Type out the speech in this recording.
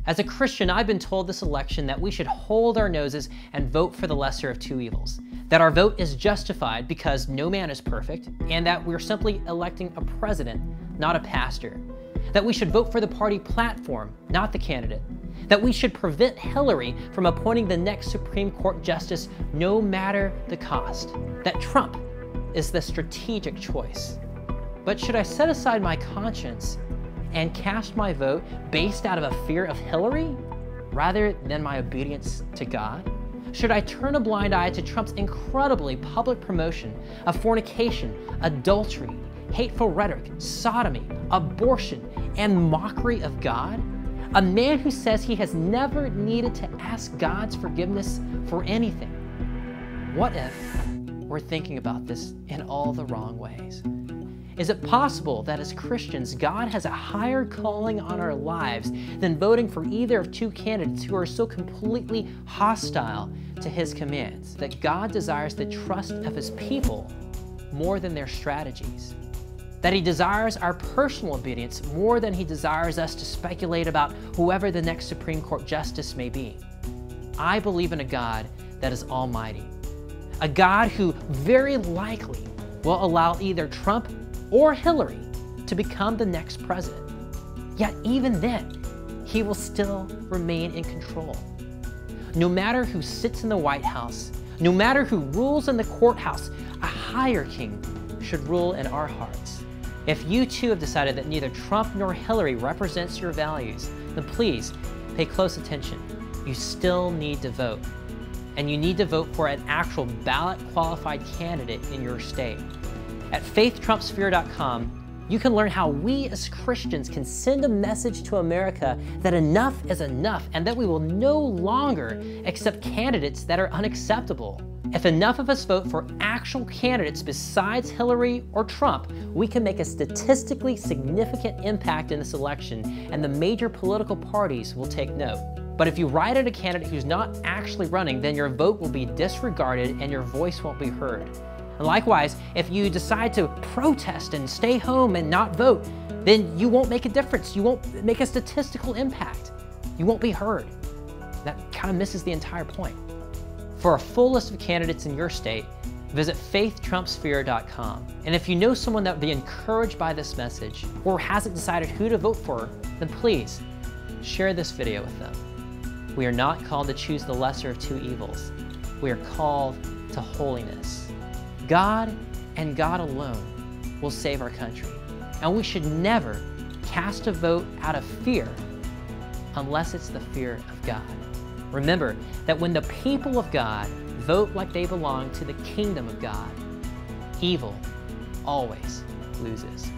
As a Christian, I've been told this election that we should hold our noses and vote for the lesser of two evils, that our vote is justified because no man is perfect, and that we're simply electing a president, not a pastor, that we should vote for the party platform, not the candidate, that we should prevent Hillary from appointing the next Supreme Court justice no matter the cost, that Trump is the strategic choice. But should I set aside my conscience and cast my vote based out of a fear of Hillary rather than my obedience to God? Should I turn a blind eye to Trump's incredibly public promotion of fornication, adultery, hateful rhetoric, sodomy, abortion, and mockery of God? A man who says he has never needed to ask God's forgiveness for anything. What if we're thinking about this in all the wrong ways? Is it possible that as Christians, God has a higher calling on our lives than voting for either of two candidates who are so completely hostile to His commands, that God desires the trust of His people more than their strategies? That He desires our personal obedience more than He desires us to speculate about whoever the next Supreme Court justice may be? I believe in a God that is almighty, a God who very likely will allow either Trump or Hillary to become the next president. Yet even then, He will still remain in control. No matter who sits in the White House, no matter who rules in the courthouse, a higher king should rule in our hearts. If you too have decided that neither Trump nor Hillary represents your values, then please pay close attention. You still need to vote. And you need to vote for an actual ballot-qualified candidate in your state. At faithtrumpsphere.com, you can learn how we as Christians can send a message to America that enough is enough and that we will no longer accept candidates that are unacceptable. If enough of us vote for actual candidates besides Hillary or Trump, we can make a statistically significant impact in this election, and the major political parties will take note. But if you write at a candidate who's not actually running, then your vote will be disregarded and your voice won't be heard. And likewise, if you decide to protest and stay home and not vote, then you won't make a difference. You won't make a statistical impact. You won't be heard. That kind of misses the entire point. For a full list of candidates in your state, visit faithtrumpsphere.com. And if you know someone that would be encouraged by this message or hasn't decided who to vote for, then please share this video with them. We are not called to choose the lesser of two evils. We are called to holiness. God and God alone will save our country. And we should never cast a vote out of fear unless it's the fear of God. Remember that when the people of God vote like they belong to the kingdom of God, evil always loses.